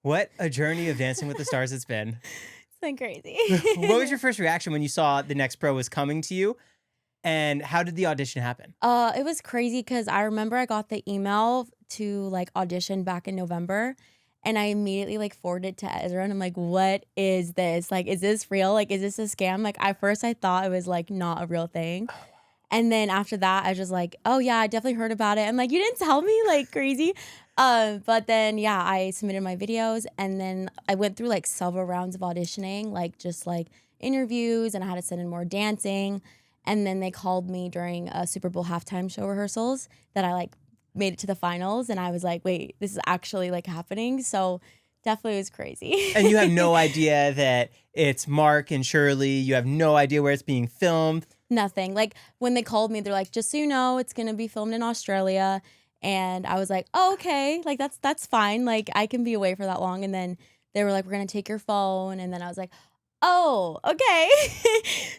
What a journey of Dancing with the Stars it's been. It's been crazy. What was your first reaction when you saw the next pro was coming to you? And how did the audition happen? It was crazy because I remember I got the email to like audition back in November, and I immediately like forwarded it to Ezra, and I'm like, "What is this? Like, is this real? Like, is this a scam?" Like, at first I thought it was like not a real thing, and then after that I was just like, "Oh yeah, I definitely heard about it." I'm like, "You didn't tell me?" Like crazy. But then yeah, I submitted my videos, and then I went through like several rounds of auditioning, like just like interviews, and I had to send in more dancing. And then they called me during a Super Bowl halftime show rehearsals that I like made it to the finals. And I was like, wait, this is actually like happening. So definitely was crazy. And you have no idea that it's Mark and Shirley. You have no idea where it's being filmed. Nothing. Like when they called me, they're like, just so you know, it's going to be filmed in Australia. And I was like, oh, okay. Like that's fine. Like I can be away for that long. And then they were like, we're going to take your phone. And then I was like, oh, okay.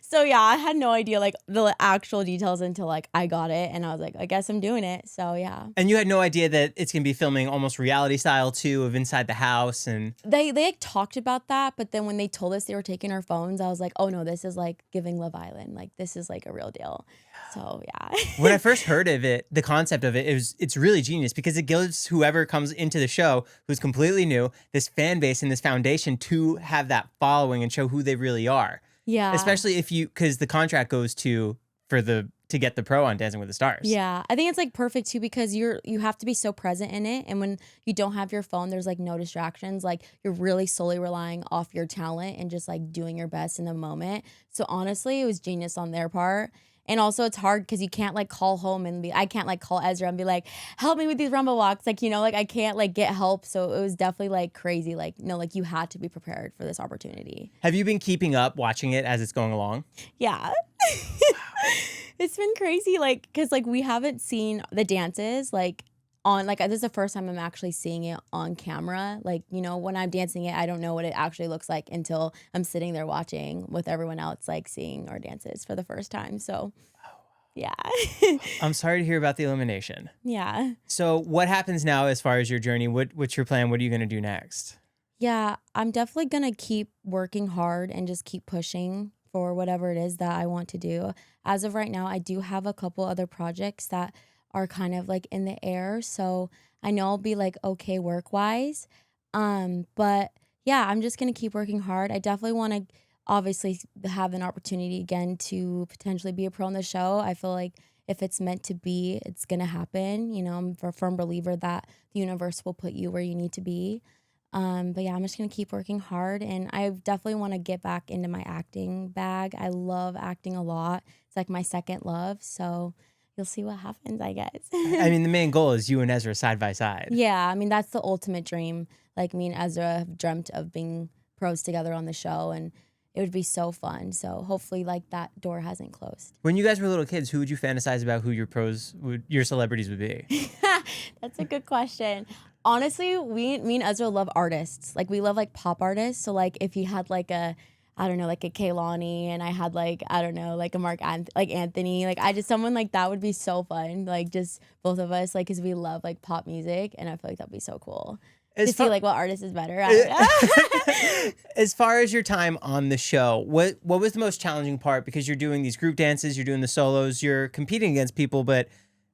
So yeah, I had no idea like the actual details until like I got it, and I was like, I guess I'm doing it. So yeah. And you had no idea that it's going to be filming almost reality style too, of inside the house. And They like talked about that, but then when they told us they were taking our phones, I was like, oh no, this is like giving Love Island. Like this is like a real deal. So yeah. when I first heard of it, the concept of it's really genius because it gives whoever comes into the show who's completely new this fan base and this foundation to have that following and show who they really are. Yeah. Especially if because the contract goes to get the pro on Dancing with the Stars. Yeah, I think it's like perfect too because you have to be so present in it, and when you don't have your phone, there's like no distractions. Like you're really solely relying off your talent and just like doing your best in the moment. So honestly, it was genius on their part. And also it's hard because you can't like call home and I can't like call Ezra and be like, help me with these rumble walks. Like, like I can't like get help. So it was definitely like crazy. Like, no, like you had to be prepared for this opportunity. Have you been keeping up watching it as it's going along? Yeah. It's been crazy. Like, because like we haven't seen the dances like on like this is the first time I'm actually seeing it on camera. Like, when I'm dancing it, I don't know what it actually looks like until I'm sitting there watching with everyone else, like seeing our dances for the first time. So, yeah. I'm sorry to hear about the elimination. Yeah. So what happens now as far as your journey? What's your plan? What are you going to do next? Yeah, I'm definitely going to keep working hard and just keep pushing for whatever it is that I want to do. As of right now, I do have a couple other projects that are kind of like in the air. So I know I'll be like okay work-wise. But yeah, I'm just gonna keep working hard. I definitely want to obviously have an opportunity again to potentially be a pro on the show. I feel like if it's meant to be, it's gonna happen. I'm a firm believer that the universe will put you where you need to be. But yeah, I'm just gonna keep working hard, and I definitely want to get back into my acting bag. I love acting a lot. It's like my second love. So you'll see what happens, I guess. I mean, the main goal is you and Ezra side by side. Yeah, I mean, that's the ultimate dream. Like, me and Ezra have dreamt of being pros together on the show, and it would be so fun. So hopefully, like, that door hasn't closed. When you guys were little kids, who would you fantasize about who your celebrities would be? That's a good question. Honestly, me and Ezra love artists. Like, we love, like, pop artists. So, like, if he had, like, I don't know, like a Kaylani, and I had like, I don't know, like a Anthony, like someone like that would be so fun. Like just both of us, like, cause we love like pop music, and I feel like that'd be so cool to see like what artist is better. I don't know. As far as your time on the show, what was the most challenging part? Because you're doing these group dances, you're doing the solos, you're competing against people, but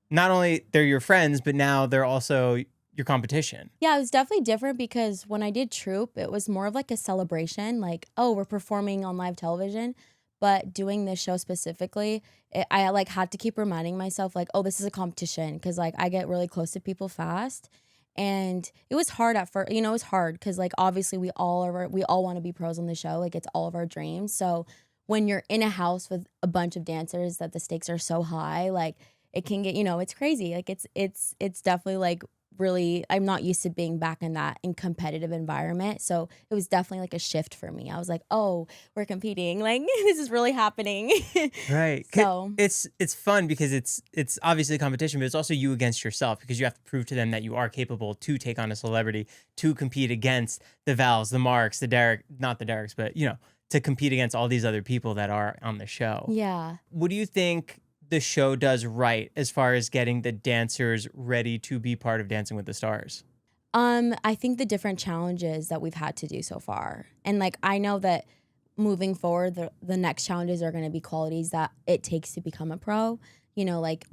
not only they're your friends, but now they're also your competition. Yeah, it was definitely different because when I did Troop, it was more of like a celebration, like, oh, we're performing on live television. But doing this show specifically, I like had to keep reminding myself like, oh, this is a competition, because like I get really close to people fast. And it was hard at first, it was hard because like obviously we all want to be pros on the show, like it's all of our dreams. So when you're in a house with a bunch of dancers that the stakes are so high, like it can get, it's crazy. Like it's definitely like really, I'm not used to being back in that competitive environment. So it was definitely like a shift for me. I was like, oh, we're competing. Like this is really happening. Right. So it's fun because it's obviously a competition, but it's also you against yourself, because you have to prove to them that you are capable to take on a celebrity, to compete against the Vals, the Marks, not the Dereks, but to compete against all these other people that are on the show. Yeah. What do you think the show does right as far as getting the dancers ready to be part of Dancing with the Stars? I think the different challenges that we've had to do so far. And like I know that moving forward, the next challenges are going to be qualities that it takes to become a pro. You know, like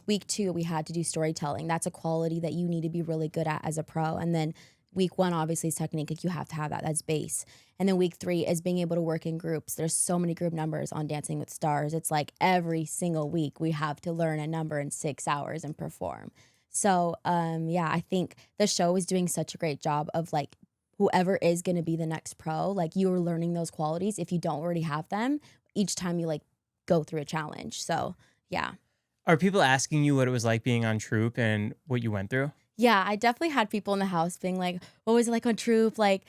week 2, we had to do storytelling. That's a quality that you need to be really good at as a pro. And then week 1, obviously, is technique. Like you have to have that. That's base. And then week 3 is being able to work in groups. There's so many group numbers on Dancing with Stars. It's like every single week we have to learn a number in 6 hours and perform. So, yeah, I think the show is doing such a great job of like whoever is going to be the next pro, like you are learning those qualities if you don't already have them each time you like go through a challenge. So, yeah. Are people asking you what it was like being on Troop and what you went through? Yeah, I definitely had people in the house being like, "What was it like on Troop? Like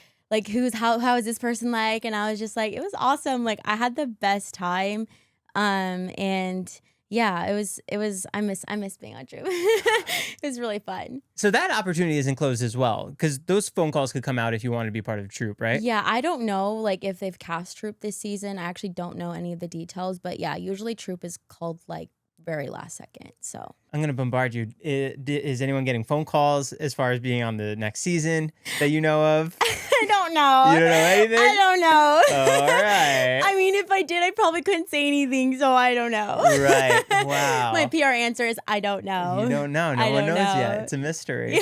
how is this person like?" And I was just like, "It was awesome. Like I had the best time." And yeah, I miss being on Troop. It was really fun. So that opportunity isn't closed as well, because those phone calls could come out if you wanted to be part of Troop, right? Yeah, I don't know like if they've cast Troop this season. I actually don't know any of the details, but yeah, usually Troop is called like very last second. So I'm going to bombard you. Is anyone getting phone calls as far as being on the next season that you know of? I don't know. You don't know anything? I don't know. All right. I mean, if I did, I probably couldn't say anything, so I don't know. Right. Wow. My PR answer is I don't know. You don't know. No I one don't knows know. yet. It's a mystery.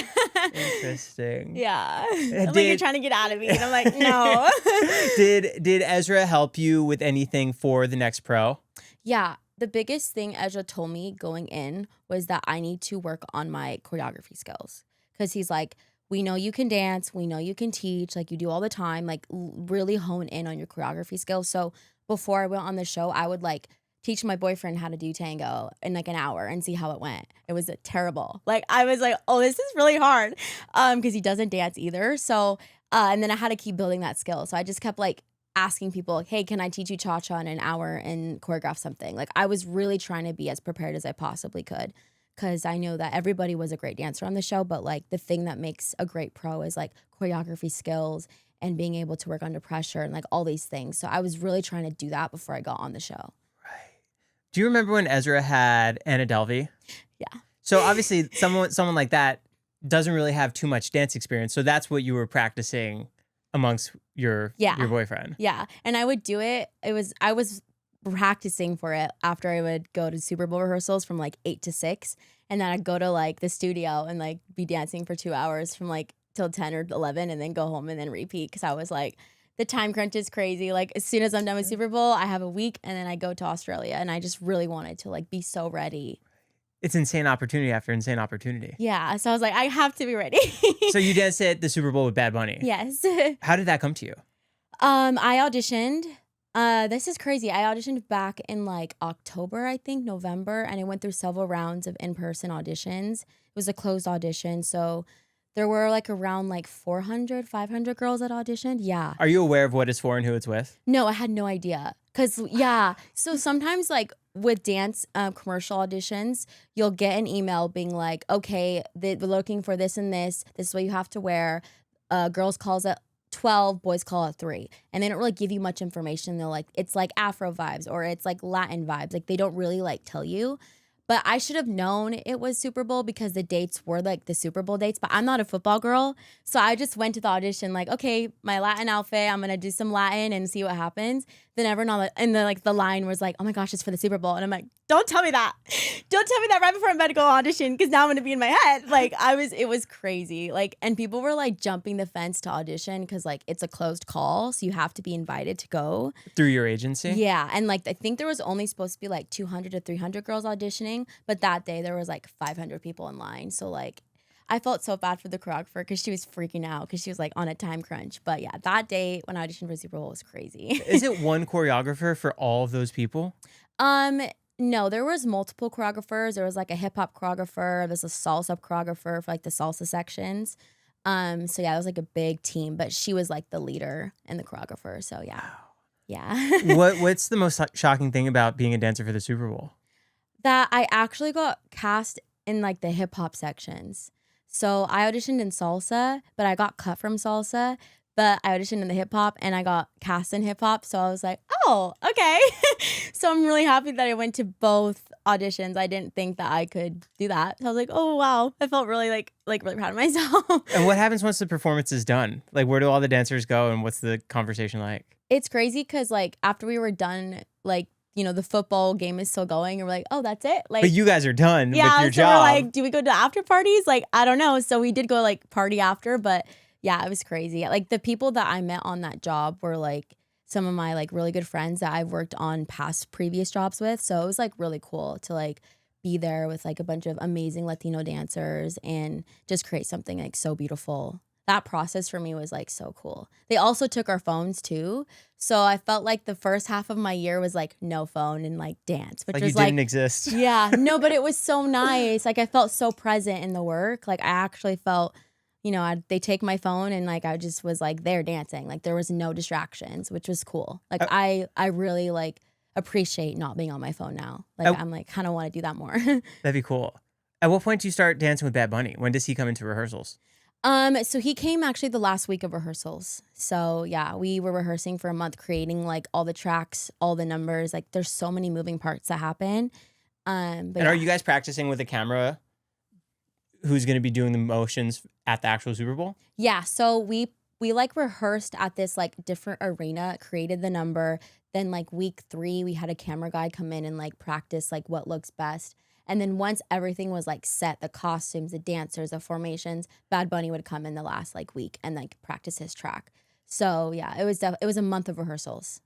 Interesting. Yeah. Like you're trying to get out of me. And I'm like, no. Did Ezra help you with anything for the next pro? Yeah. The biggest thing Ezra told me going in was that I need to work on my choreography skills. Because he's like, we know you can dance. We know you can teach. Like you do all the time. Like really hone in on your choreography skills. So before I went on the show, I would like teach my boyfriend how to do tango in like an hour and see how it went. It was terrible. Like I was like, oh, this is really hard. Because he doesn't dance either. So, and then I had to keep building that skill. So I just kept like asking people, hey, can I teach you cha-cha in an hour and choreograph something? Like I was really trying to be as prepared as I possibly could. Because I know that everybody was a great dancer on the show, but like the thing that makes a great pro is like choreography skills and being able to work under pressure and like all these things. So I was really trying to do that before I got on the show. Right. Do you remember when Ezra had Anna Delvey? Yeah. So obviously someone like that doesn't really have too much dance experience. So that's what you were practicing amongst your boyfriend. Yeah. And I would do it. I was practicing for it after I would go to Super Bowl rehearsals from like 8 to 6. And then I'd go to like the studio and like be dancing for 2 hours from like till 10 or 11 and then go home and then repeat. Cause I was like, the time crunch is crazy. Like as soon as I'm done with Super Bowl, I have a week and then I go to Australia. And I just really wanted to like be so ready. It's insane opportunity after insane opportunity. Yeah. So I was like, I have to be ready. So you danced at the Super Bowl with Bad Bunny. Yes. How did that come to you? I auditioned. This is crazy. I auditioned back in like October, I think, November, and I went through several rounds of in-person auditions. It was a closed audition, so there were like around like 400, 500 girls that auditioned. Yeah. Are you aware of what it's for and who it's with? No, I had no idea. Cause yeah, so sometimes like with dance commercial auditions, you'll get an email being like, okay, we're looking for this and this. This is what you have to wear. Girls calls at 12, boys call at 3. And they don't really give you much information. They're like, it's like Afro vibes or it's like Latin vibes. Like they don't really like tell you. But I should have known it was Super Bowl because the dates were like the Super Bowl dates. But I'm not a football girl. So I just went to the audition like, okay, my Latin outfit, I'm going to do some Latin and see what happens. Then everyone on the line was like, oh my gosh, it's for the Super Bowl. And I'm like, don't tell me that. Don't tell me that right before I'm about to go audition because now I'm going to be in my head. Like it was crazy. Like, and people were like jumping the fence to audition because like it's a closed call. So you have to be invited to go. Through your agency? Yeah. And like, I think there was only supposed to be like 200 to 300 girls auditioning. But that day there was like 500 people in line. So like, I felt so bad for the choreographer because she was freaking out because she was like on a time crunch. But yeah, that day when I auditioned for Super Bowl was crazy. Is it one choreographer for all of those people? No, there was multiple choreographers. There was like a hip hop choreographer. There's a salsa choreographer for like the salsa sections. So yeah, it was like a big team, but she was like the leader and the choreographer. So yeah. Yeah. What's the most shocking thing about being a dancer for the Super Bowl? That I actually got cast in like the hip hop sections. So I auditioned in salsa, but I got cut from salsa. But I auditioned in the hip hop and I got cast in hip hop. So I was like, oh, okay. So I'm really happy that I went to both auditions. I didn't think that I could do that. So I was like, oh wow, I felt really like really proud of myself. And what happens once the performance is done? Like, where do all the dancers go, and what's the conversation like? It's crazy because like after we were done, like the football game is still going, and we're like, oh, that's it. Like, But you guys are done with yeah, your so we're job. like, do we go to after parties? Like, I don't know. So we did go like party after, but yeah, it was crazy. Like the people that I met on that job were like some of my like really good friends that I've worked on past previous jobs with. So it was like really cool to like be there with like a bunch of amazing Latino dancers and just create something like so beautiful. That process for me was like so cool. They also took our phones too. So I felt like the first half of my year was like no phone and like dance, which Like was you didn't exist. yeah, no, but it was so nice. Like I felt so present in the work. Like I actually felt, they take my phone and like I just was like there dancing. Like there was no distractions, which was cool. Like I really like appreciate not being on my phone now. Like I'm like kind of want to do that more. That'd be cool. At what point do you start dancing with Bad Bunny? When does he come into rehearsals? So he came actually the last week of rehearsals. So yeah, we were rehearsing for a month, creating like all the tracks, all the numbers. Like there's so many moving parts that happen. And are you guys practicing with a camera? Who's going to be doing the motions at the actual Super Bowl? Yeah. So we like rehearsed at this like different arena, created the number. Then like week 3, we had a camera guy come in and like practice like what looks best. And then once everything was like set, the costumes, the dancers, the formations, Bad Bunny would come in the last like week and like practice his track. So yeah, it was a month of rehearsals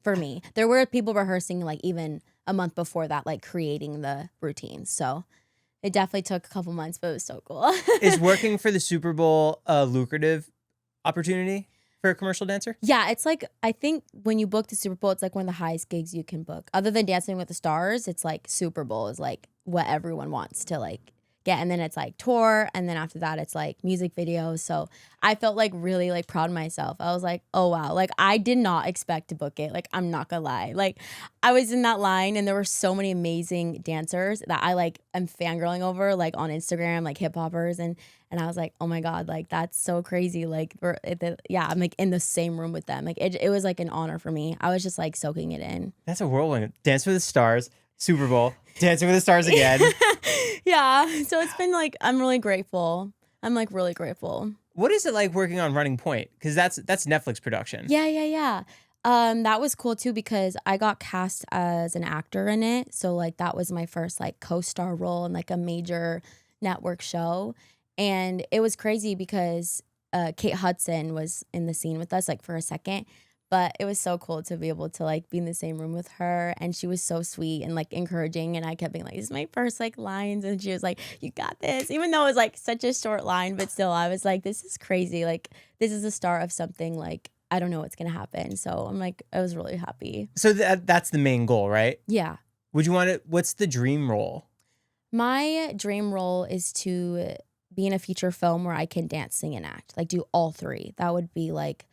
for me. There were people rehearsing like even a month before that, like creating the routines. So it definitely took a couple months, but it was so cool. Is working for the Super Bowl a lucrative opportunity for a commercial dancer? Yeah, it's like, I think when you book the Super Bowl, it's like one of the highest gigs you can book. Other than Dancing with the Stars, it's like Super Bowl is like what everyone wants to like get. And then it's like tour. And then after that, it's like music videos. So I felt like really like proud of myself. I was like, oh wow. Like I did not expect to book it. Like I'm not gonna lie. Like I was in that line and there were so many amazing dancers that I like am fangirling over like on Instagram, like hip hoppers. And I was like, oh my God, like that's so crazy. Like I'm like in the same room with them. Like it was like an honor for me. I was just like soaking it in. That's a whirlwind. Dance with the Stars, Super Bowl, Dancing with the Stars again. Yeah. So it's been like, I'm really grateful. I'm like really grateful. What is it like working on Running Point? Because that's Netflix production. Yeah. That was cool too because I got cast as an actor in it. So like that was my first like co-star role in like a major network show. And it was crazy because Kate Hudson was in the scene with us like for a second. But it was so cool to be able to like be in the same room with her. And she was so sweet and like encouraging. And I kept being like, this is my first like lines. And she was like, you got this. Even though it was like such a short line, but still I was like, this is crazy. Like this is the start of something like I don't know what's going to happen. So I'm like, I was really happy. So that's the main goal, right? Yeah. What's the dream role? My dream role is to be in a feature film where I can dance, sing, and act. Like do all 3. That would be like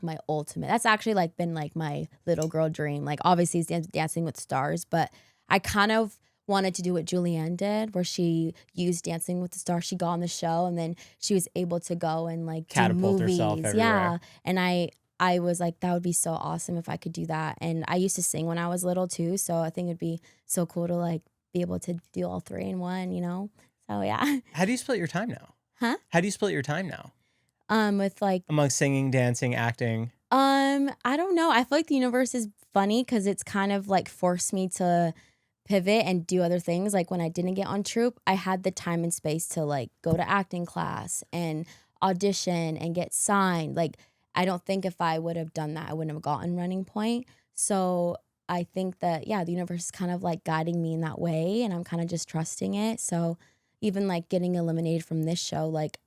my ultimate. That's actually like been like my little girl dream. Like obviously it's Dancing with Stars, but I kind of wanted to do what Julianne did, where she used Dancing with the Stars. She got on the show and then she was able to go and like Catapult do movies. herself everywhere. Yeah. And I was like, that would be so awesome if I could do that. And I used to sing when I was little too. So I think it'd be so cool to like be able to do all 3 in one, So yeah. How do you split your time now? Huh? How do you split your time now? With like Among singing, dancing, acting. I don't know. I feel like the universe is funny because it's kind of like forced me to pivot and do other things. Like when I didn't get on troupe, I had the time and space to like go to acting class and audition and get signed. Like I don't think if I would have done that, I wouldn't have gotten Running Point. So I think that, yeah, the universe is kind of like guiding me in that way and I'm kind of just trusting it. So even like getting eliminated from this show, like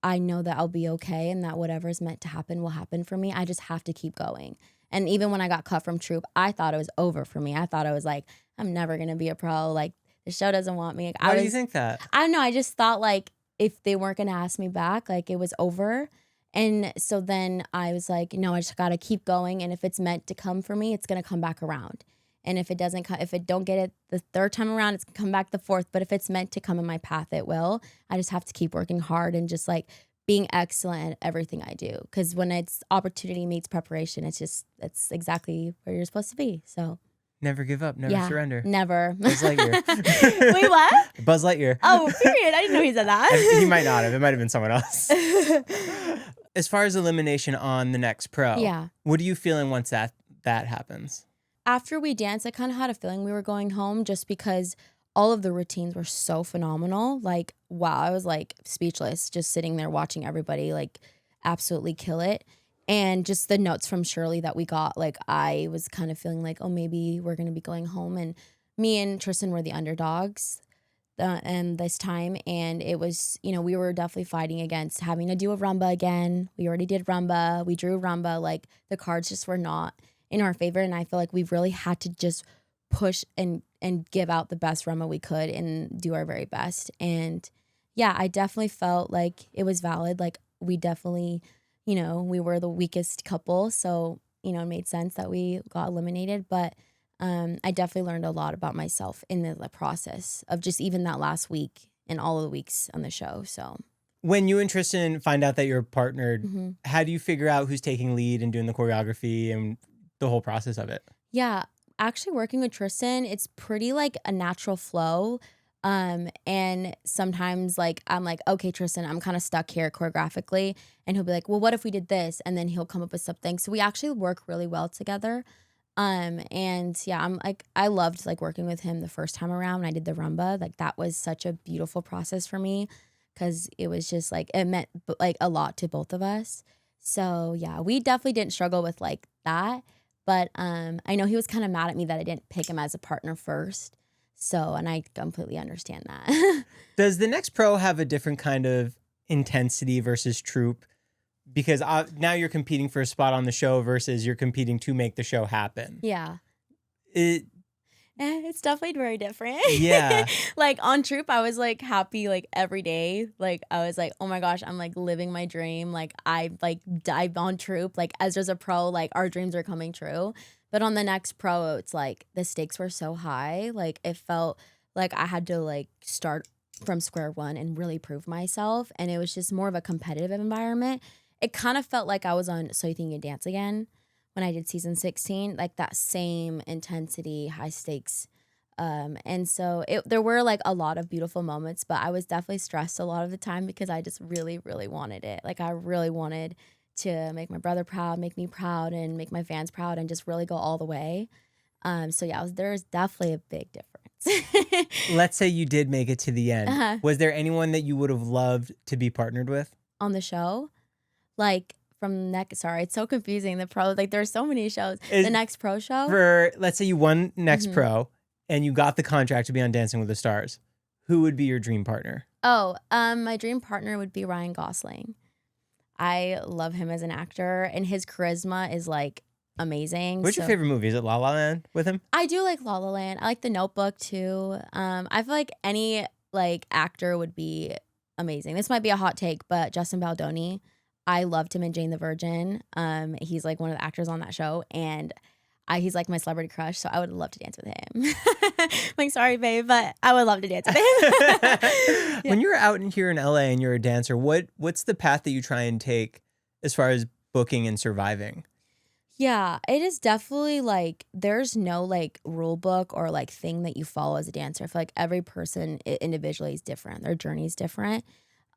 I know that I'll be okay and that whatever is meant to happen will happen for me. I just have to keep going. And even when I got cut from troupe, I thought it was over for me. I thought I was like, I'm never going to be a pro. Like the show doesn't want me. Like, Why do you think that? I don't know. I just thought like if they weren't going to ask me back, like it was over. And so then I was like, no, I just got to keep going. And if it's meant to come for me, it's going to come back around. And if it doesn't come, if it don't get it the 3rd time around, it's gonna come back the 4th. But if it's meant to come in my path, it will. I just have to keep working hard and just like being excellent at everything I do. Because when it's opportunity meets preparation, it's exactly where you're supposed to be. So Never give up, never Yeah, surrender. never. Buzz Lightyear. Wait, what? Buzz Lightyear. Oh, period. I didn't know he said He that. might not have. It might have been someone else. As far as elimination on the next pro, Yeah. what are you feeling once that happens? After we danced, I kind of had a feeling we were going home just because all of the routines were so phenomenal. Like, wow, I was like speechless just sitting there watching everybody like absolutely kill it. And just the notes from Shirley that we got, like I was kind of feeling like, oh, maybe we're going to be going home. And me and Tristan were the underdogs and this time. And it was, we were definitely fighting against having to do a rumba again. We already did rumba. We drew rumba. Like the cards just were not in our favor. And I feel like we really had to just push and give out the best rumba we could and do our very best. And yeah, I definitely felt like it was valid. Like we definitely, we were the weakest couple. So, it made sense that we got eliminated. But I definitely learned a lot about myself in the process of just even that last week and all of the weeks on the show. So when you and Tristan find out that you're partnered, mm-hmm. how do you figure out who's taking lead and doing the choreography and the whole process of it? Yeah, actually working with Tristan, it's pretty like a natural flow. And sometimes like I'm like, okay, Tristan, I'm kind of stuck here choreographically. And he'll be like, well, what if we did this? And then he'll come up with something. So we actually work really well together. And yeah, I'm like, I loved like working with him the first time around when I did the rumba. Like that was such a beautiful process for me because it was just like, it meant like a lot to both of us. So yeah, we definitely didn't struggle with like that. But I know he was kind of mad at me that I didn't pick him as a partner first. So, and I completely understand that. Does the next pro have a different kind of intensity versus troupe? Because now you're competing for a spot on the show versus you're competing to make the show happen. Yeah. It's definitely very different. Yeah. Like on Troop, I was like happy like every day. Like I was like, oh my gosh, I'm like living my dream. Like I like dived on Troop. Like Ezra's a pro, like our dreams are coming true. But on the next pro, it's like the stakes were so high. Like it felt like I had to like start from square one and really prove myself. And it was just more of a competitive environment. It kind of felt like I was on So You Think You Can Dance Again when I did season 16, like that same intensity, high stakes. And so there were like a lot of beautiful moments, but I was definitely stressed a lot of the time because I just really, really wanted it. Like I really wanted to make my brother proud, make me proud, and make my fans proud, and just really go all the way. So yeah, there's definitely a big difference. Let's say you did make it to the end. Uh-huh. Was there anyone that you would have loved to be partnered with? On the show? Like from sorry, it's so confusing. The pro, like there's so many shows. The next pro show? For, let's say you won next pro and you got the contract to be on Dancing with the Stars. Who would be your dream partner? Oh, my dream partner would be Ryan Gosling. I love him as an actor, and his charisma is like amazing. What's your favorite movie? Is it La La Land with him? I do like La La Land. I like The Notebook too. I feel like any like actor would be amazing. This might be a hot take, but Justin Baldoni, I loved him in Jane the Virgin. He's like one of the actors on that show, and he's like my celebrity crush, so I would love to dance with him. Like, sorry, babe, but I would love to dance with him. When you're out here in LA and you're a dancer, what's the path that you try and take as far as booking and surviving? Yeah, it is definitely like there's no like rule book or like thing that you follow as a dancer. I feel like every person individually is different. Their journey is different.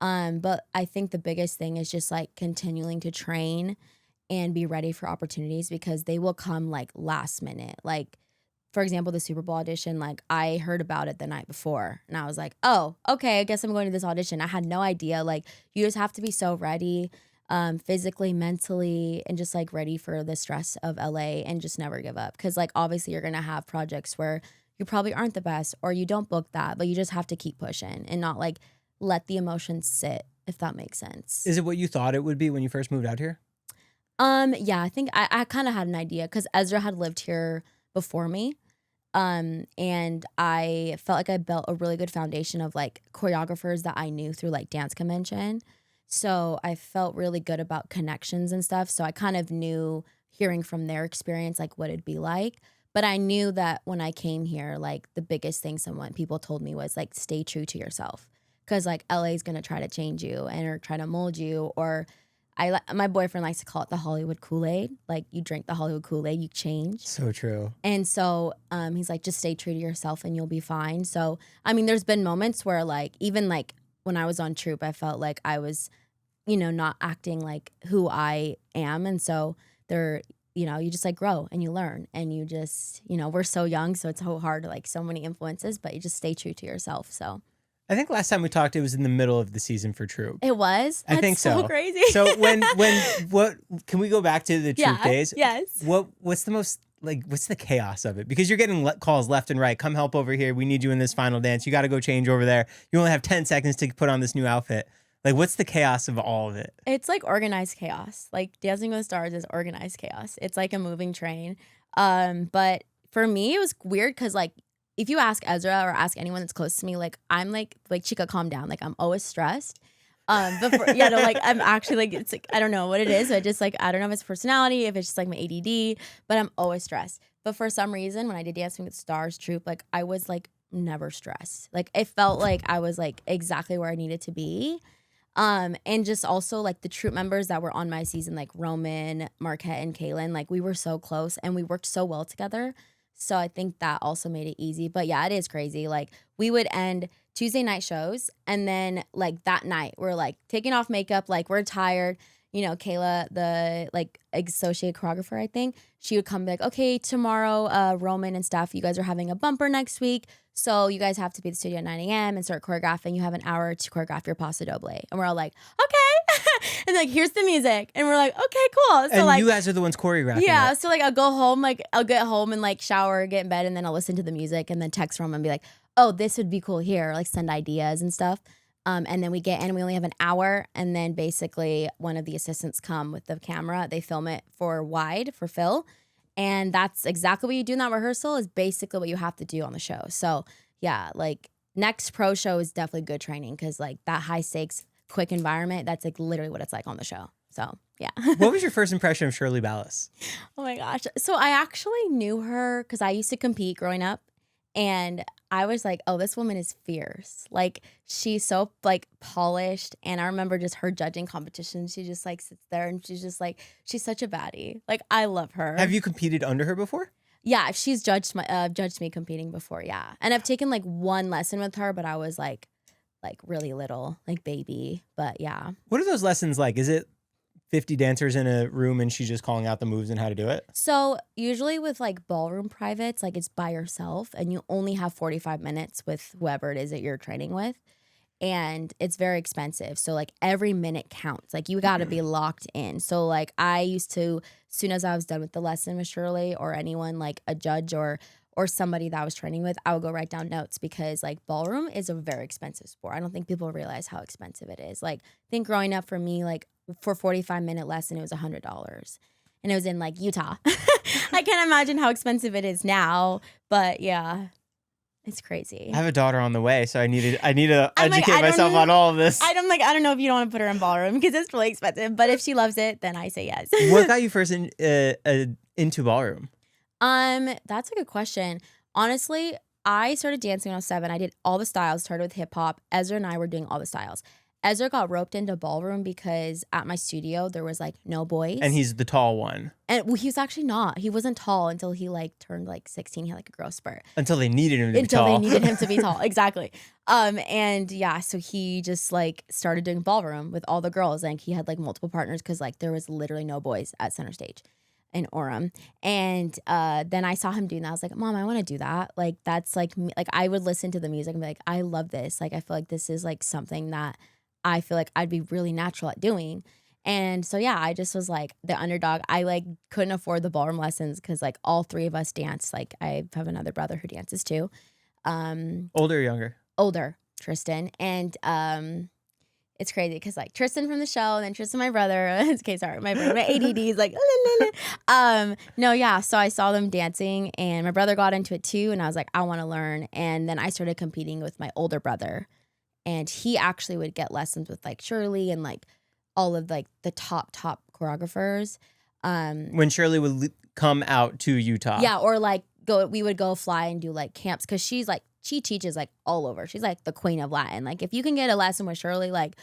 But I think the biggest thing is just like continuing to train and be ready for opportunities because they will come like last minute. Like, for example, the Super Bowl audition, like I heard about it the night before and I was like, oh, okay, I guess I'm going to this audition. I had no idea. Like, you just have to be so ready, physically, mentally, and just like ready for the stress of LA and just never give up. Cause like, obviously you're going to have projects where you probably aren't the best or you don't book that, but you just have to keep pushing and not like let the emotions sit, if that makes sense. Is it what you thought it would be when you first moved out here? Yeah, I think I kind of had an idea because Ezra had lived here before me. And I felt like I built a really good foundation of like choreographers that I knew through like dance convention. So I felt really good about connections and stuff. So I kind of knew hearing from their experience, like what it'd be like. But I knew that when I came here, like the biggest thing people told me was like, stay true to yourself. Because like LA is going to try to change you and or try to mold you. Or my boyfriend likes to call it the Hollywood Kool-Aid. Like you drink the Hollywood Kool-Aid, you change. So true. And so he's like, just stay true to yourself and you'll be fine. So, I mean, there's been moments where like, even like when I was on Troop, I felt like I was, not acting like who I am. And so you just like grow and you learn and you just, we're so young. So it's so hard to like so many influences, but you just stay true to yourself. So. I think last time we talked, it was in the middle of the season for Troop. It was? I think so. Crazy. So what can we go back to the Troop days? Yes. What's the most, like, what's the chaos of it? Because you're getting calls left and right. Come help over here. We need you in this final dance. You got to go change over there. You only have 10 seconds to put on this new outfit. Like, what's the chaos of all of it? It's like organized chaos. Like Dancing with the Stars is organized chaos. It's like a moving train. But for me, it was weird because like, if you ask Ezra or ask anyone that's close to me, like I'm like Chica, calm down. Like I'm always stressed. Like I'm actually like, it's like, I don't know what it is. I just like, I don't know if it's personality, if it's just like my ADD, but I'm always stressed. But for some reason, when I did Dancing with the Stars Troop, like I was like never stressed. Like it felt like I was like exactly where I needed to be. And just also like the Troop members that were on my season, like Roman, Marquette, and Kaylin, like we were so close and we worked so well together. So I think that also made it easy. But yeah, it is crazy. Like we would end Tuesday night shows and then like that night we're like taking off makeup, like we're tired. Kayla, the like associate choreographer, I think, she would come like, okay, tomorrow, Roman and Steph, you guys are having a bumper next week. So you guys have to be at the studio at 9 a.m. and start choreographing. You have an hour to choreograph your paso doble. And we're all like, okay. And like, here's the music. And we're like, okay, cool. So and like, you guys are the ones choreographing. Yeah. it. So like I'll go home, like I'll get home and like shower, get in bed, and then I'll listen to the music and then text Roman and be like, oh, this would be cool here. Like send ideas and stuff. And then we only have an hour. And then basically one of the assistants come with the camera. They film it for wide for Phil. And that's exactly what you do in that rehearsal is basically what you have to do on the show. So yeah, like next pro show is definitely good training because like that high stakes, quick environment, that's like literally what it's like on the show. So yeah. What was your first impression of Shirley Ballas? Oh my gosh. So I actually knew her because I used to compete growing up. And I was like, oh, this woman is fierce. Like she's so like polished. And I remember just her judging competitions. She just like sits there and she's just like, she's such a baddie. Like I love her. Have you competed under her before? Yeah, she's judged me competing before. Yeah. And I've taken like one lesson with her, but I was like really little, like baby. But yeah. What are those lessons like? Is it 50 dancers in a room and she's just calling out the moves and how to do it? So usually with like ballroom privates, like it's by yourself and you only have 45 minutes with whoever it is that you're training with. And it's very expensive. So like every minute counts. Like you got to be locked in. So like I used to, as soon as I was done with the lesson with Shirley or anyone like a judge or somebody that I was training with, I would go write down notes because like ballroom is a very expensive sport. I don't think people realize how expensive it is. Like I think growing up for me, like for 45-minute lesson, it was $100 and it was in like Utah. I can't imagine how expensive it is now, but yeah, it's crazy. I have a daughter on the way, so I need to educate like, myself on all of this. I don't know if you don't want to put her in ballroom because it's really expensive, but if she loves it, then I say yes. What got you first into ballroom? That's a good question. Honestly, I started dancing when I was 7. I did all the styles, started with hip hop. Ezra and I were doing all the styles. Ezra got roped into ballroom because at my studio there was like no boys. And he's the tall one. And well, he was actually not. He wasn't tall until he like turned like 16. He had like a growth spurt. Until they needed him to be tall. Until they needed him to be tall. Exactly. And yeah, so he just like started doing ballroom with all the girls. And he had like multiple partners because like there was literally no boys at center stage in Orem. And then I saw him doing that. I was like, Mom, I want to do that. Like that's like me. Like I would listen to the music and be like, I love this. Like I feel like this is like something that I feel like I'd be really natural at doing. And so, yeah, I just was like the underdog. I like couldn't afford the ballroom lessons because like all 3 of us dance. Like I have another brother who dances too. Older or younger? Older, Tristan. And it's crazy because like Tristan from the show and then Tristan, my brother. Okay, sorry, my ADD is like, no, yeah. So I saw them dancing and my brother got into it too. And I was like, I want to learn. And then I started competing with my older brother. And he actually would get lessons with like Shirley and like all of like the top choreographers. When Shirley would come out to Utah. Yeah, or like we would go fly and do like camps because she's like she teaches like all over. She's like the queen of Latin. Like if you can get a lesson with Shirley, like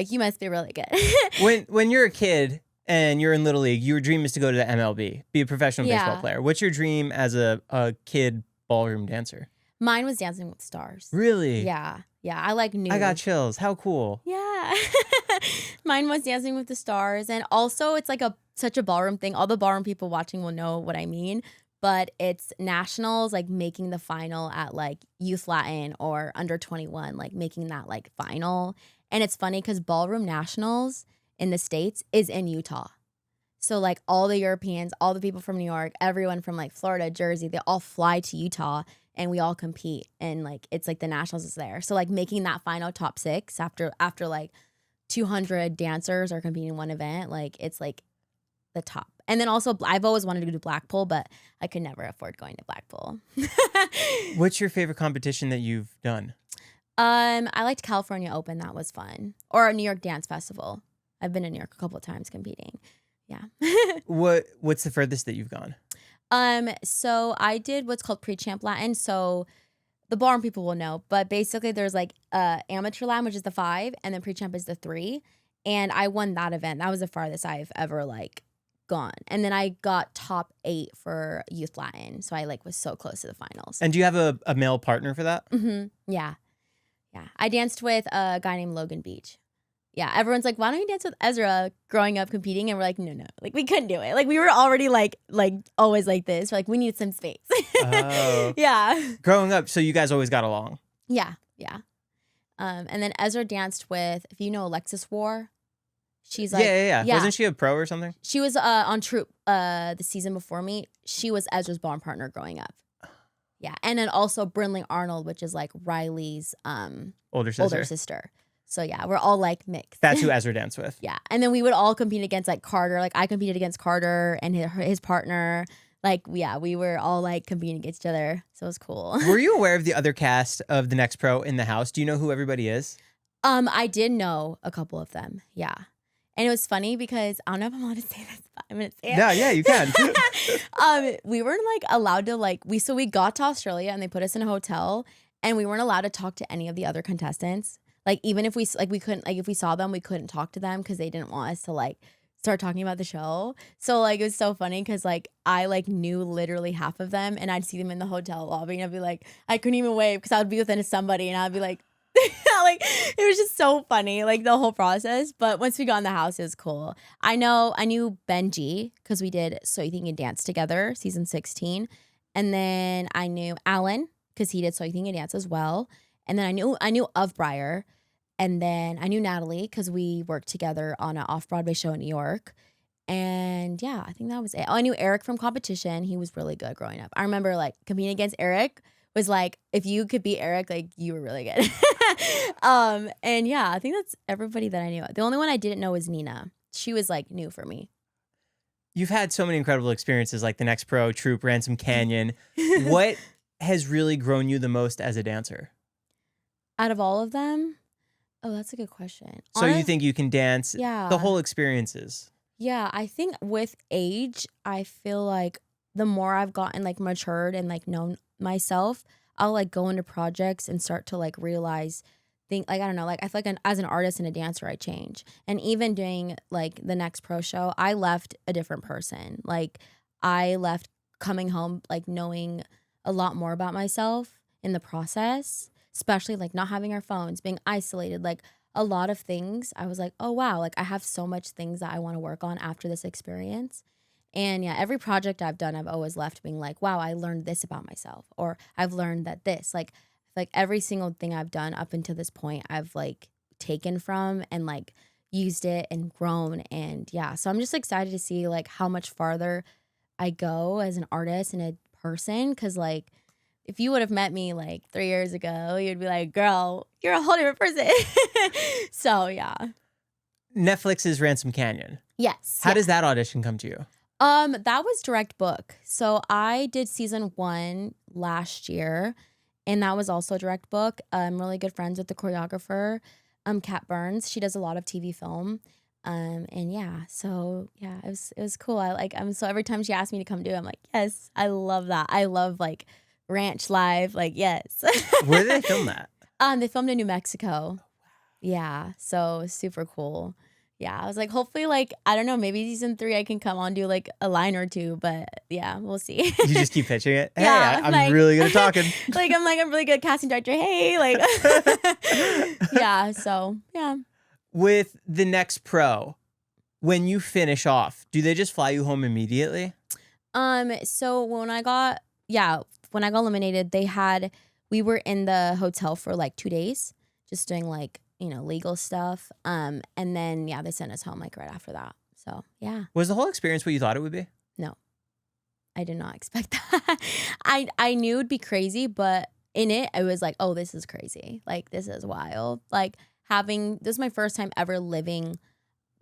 you must be really good. When you're a kid and you're in Little League, your dream is to go to the MLB, be a professional baseball player. What's your dream as a kid ballroom dancer? Mine was Dancing with the Stars. Really? Yeah. I like knew. I got chills. How cool. Yeah. Mine was Dancing with the Stars. And also it's like such a ballroom thing. All the ballroom people watching will know what I mean. But it's nationals, like making the final at like Youth Latin or under 21, like making that like final. And it's funny because ballroom nationals in the States is in Utah. So like all the Europeans, all the people from New York, everyone from like Florida, Jersey, they all fly to Utah and we all compete. And like it's like the nationals is there. So like making that final top 6 after like 200 dancers are competing in one event, like it's like the top. And then also I've always wanted to go to Blackpool, but I could never afford going to Blackpool. What's your favorite competition that you've done? I liked California Open. That was fun. Or New York Dance Festival. I've been in New York a couple of times competing. Yeah. What's the furthest that you've gone? So I did what's called pre-champ Latin. So the ballroom people will know, but basically there's like amateur Latin, which is the 5, and then pre-champ is the 3. And I won that event. That was the farthest I've ever like gone. And then I got top 8 for Youth Latin. So I like was so close to the finals. And do you have a male partner for that? Mm-hmm. Yeah. I danced with a guy named Logan Beach. Yeah, everyone's like, why don't you dance with Ezra growing up competing? And we're like, no. Like, we couldn't do it. Like, we were already like always like this. We're like, we need some space. Oh. Yeah. Growing up, so you guys always got along? Yeah. And then Ezra danced with, if you know Alexis War, she's like... Yeah. Wasn't she a pro or something? She was on Troop the season before me. She was Ezra's ballroom partner growing up. Yeah. And then also Brinley Arnold, which is like Riley's older sister. So yeah, we're all like mixed. That's who Ezra danced with. Yeah. And then we would all compete against like Carter. Like I competed against Carter and his partner. Like, yeah, we were all like competing against each other. So it was cool. Were you aware of the other cast of the Next Pro in the house? Do you know who everybody is? I did know a couple of them. Yeah. And it was funny because I don't know if I'm allowed to say this, but I'm going to say it. Yeah, you can. We weren't like allowed to like, we got to Australia and they put us in a hotel and we weren't allowed to talk to any of the other contestants. Like even if we couldn't, like if we saw them, we couldn't talk to them because they didn't want us to like start talking about the show. So like it was so funny because like I like knew literally half of them and I'd see them in the hotel lobby and I'd be like, I couldn't even wave because I would be with somebody and I'd be like, like it was just so funny, like the whole process. But once we got in the house, it was cool. I knew Benji because we did So You Think You Dance together, season 16. And then I knew Alan because he did So You Think You Dance as well. And then I knew of Breyer. And then I knew Natalie because we worked together on an off-Broadway show in New York. And yeah, I think that was it. Oh, I knew Eric from competition. He was really good growing up. I remember like competing against Eric was like, if you could beat Eric, like you were really good. And yeah, I think that's everybody that I knew. The only one I didn't know was Nina. She was like new for me. You've had so many incredible experiences like the Next Pro, Troop, Ransom Canyon. What has really grown you the most as a dancer? Out of all of them? Oh, that's a good question. So you think you can dance? Yeah. The whole experiences. Yeah, I think with age, I feel like the more I've gotten like matured and like known myself, I'll like go into projects and start to like realize like I don't know, like I feel like as an artist and a dancer I change. And even doing like the Next Pro show, I left a different person. Like I left coming home like knowing a lot more about myself in the process, especially like not having our phones, being isolated, like a lot of things. I was like, oh wow, like I have so much things that I want to work on after this experience. And yeah, every project I've done, I've always left being like, wow, I learned this about myself, or I've learned that this, like every single thing I've done up until this point, I've like taken from and like used it and grown. And yeah, so I'm just excited to see like how much farther I go as an artist and a person. Cause like, if you would have met me like 3 years ago, you'd be like, girl, you're a whole different person. So yeah. Netflix's Ransom Canyon. Yes. How does that audition come to you? That was direct book. So I did season 1 last year, and that was also direct book. I'm really good friends with the choreographer, Kat Burns. She does a lot of TV film. And yeah, so yeah, it was cool. So every time she asked me to come do it, I'm like, yes, I love that. I love like Ranch live, like yes. Where did they film that? They filmed in New Mexico. Yeah, so super cool. Yeah, I was like, hopefully, like, I don't know, maybe season 3 I can come on, do like a line or two, but yeah, we'll see. You just keep pitching it. Hey, Yeah, I'm like- really good at talking. I'm really good casting director. Hey, like, yeah, so yeah. With the next pro, when you finish off, do they just fly you home immediately? So when I got eliminated, we were in the hotel for like 2 days, just doing like, legal stuff. And then, they sent us home like right after that. So yeah, Was the whole experience what you thought it would be? no, I did not expect that. I knew it'd be crazy, but in it, I was like, oh, this is crazy. Like, this is wild. Like this is my first time ever living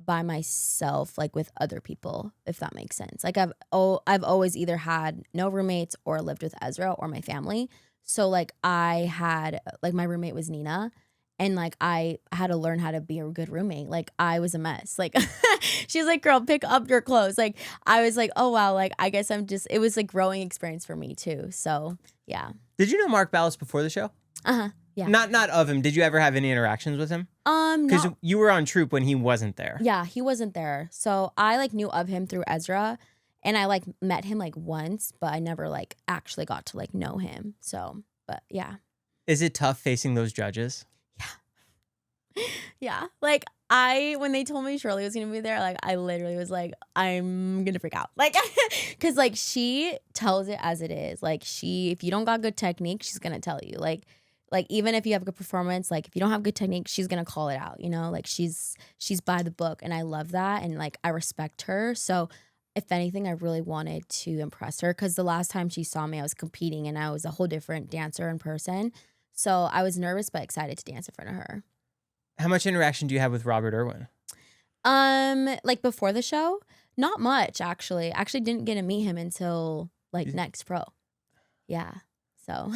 by myself, like with other people, if that makes sense. Like I've always either had no roommates or lived with Ezra or my family. So like I had, like my roommate was Nina, and like I had to learn how to be a good roommate. Like I was a mess. Like she's like, girl, pick up your clothes. Like I was like, oh wow, like I guess it was a growing experience for me too. So yeah. Did you know Mark Ballas before the show? Yeah. Not of him. Did you ever have any interactions with him? Because you were on Troop when he wasn't there. Yeah, he wasn't there. So I like knew of him through Ezra, and I like met him like once, but I never like actually got to like know him. So, but yeah. Is it tough facing those judges? Yeah. Like when they told me Shirley was going to be there, like I literally was like, I'm going to freak out. Like, cause like she tells it as it is. Like if you don't got good technique, she's going to tell you like even if you have a good performance, like if you don't have good technique, she's going to call it out, like she's by the book. And I love that. And like, I respect her. So if anything, I really wanted to impress her. Cause the last time she saw me, I was competing and I was a whole different dancer in person. So I was nervous, but excited to dance in front of her. How much interaction do you have with Robert Irwin? Like before the show, not much actually. Actually didn't get to meet him until like Next Pro. Yeah. So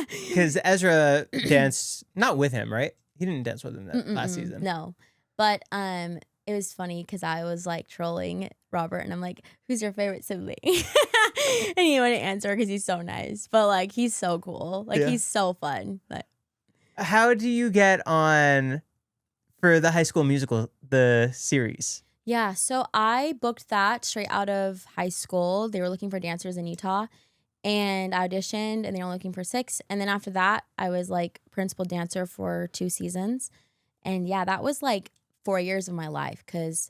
because Ezra danced not with him, right? He didn't dance with him that last season. No. But it was funny because I was like trolling Robert and I'm like, who's your favorite sibling? And he wouldn't answer because he's so nice. But like he's so cool. Like he's so fun. But how do you get on for the High School Musical, the series? Yeah, so I booked that straight out of high school. They were looking for dancers in Utah, and I auditioned, and they were looking for 6. And then after that, I was like principal dancer for 2 seasons. And yeah, that was like 4 years of my life because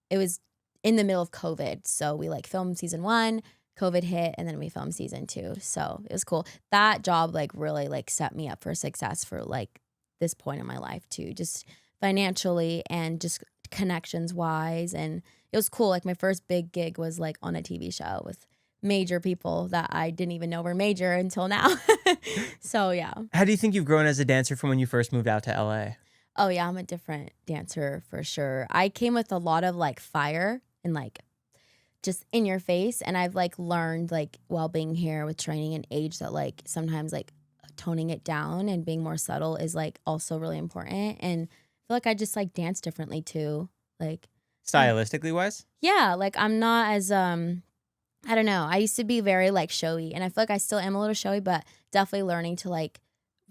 it was in the middle of COVID. So we like filmed season 1, COVID hit, and then we filmed season 2. So it was cool. That job like really like set me up for success for like this point in my life too. Just financially and just connections wise, and it was cool. Like my first big gig was like on a TV show with major people that I didn't even know were major until now. So yeah. How do you think you've grown as a dancer from when you first moved out to LA? Oh yeah, I'm a different dancer for sure. I came with a lot of like fire and like just in your face, and I've like learned like while being here with training and age that like sometimes like toning it down and being more subtle is like also really important. And I feel like I just like dance differently too. Like stylistically wise? Yeah, like I'm not as I don't know. I used to be very like showy, and I feel like I still am a little showy, but definitely learning to like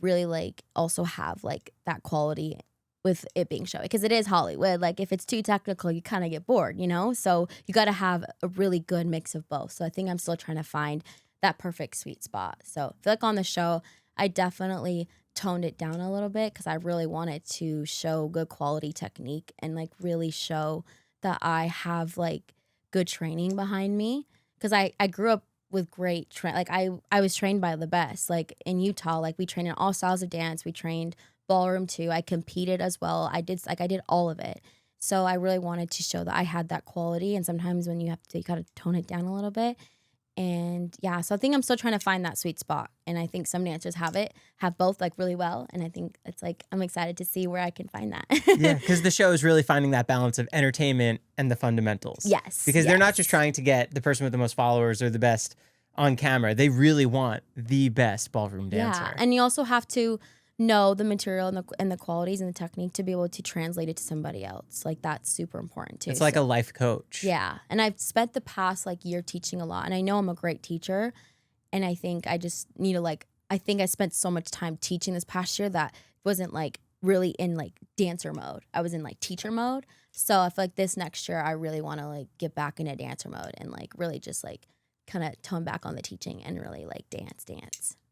really like also have like that quality with it being showy, because it is Hollywood. Like if it's too technical, you kind of get bored, So you got to have a really good mix of both. So I think I'm still trying to find that perfect sweet spot. So I feel like on the show, I definitely toned it down a little bit because I really wanted to show good quality technique and like really show that I have like good training behind me, because I grew up with great like I was trained by the best. Like in Utah, like we trained in all styles of dance. We trained ballroom too. I competed as well. I did all of it. So I really wanted to show that I had that quality, and sometimes when you gotta tone it down a little bit. And yeah, so I think I'm still trying to find that sweet spot. And I think some dancers have both like really well. And I think it's like, I'm excited to see where I can find that. Yeah, because the show is really finding that balance of entertainment and the fundamentals. Yes. Because they're not just trying to get the person with the most followers or the best on camera. They really want the best ballroom dancer. Yeah, and you also have to know the material and the qualities and the technique to be able to translate it to somebody else. Like that's super important too. It's like a life coach. Yeah, and I've spent the past like year teaching a lot, and I know I'm a great teacher, And I think I just need to like, I think I spent so much time teaching this past year that wasn't like really in like dancer mode. I was in like teacher mode. So I feel like this next year I really want to like get back into dancer mode and like really just like kind of tone back on the teaching and really like dance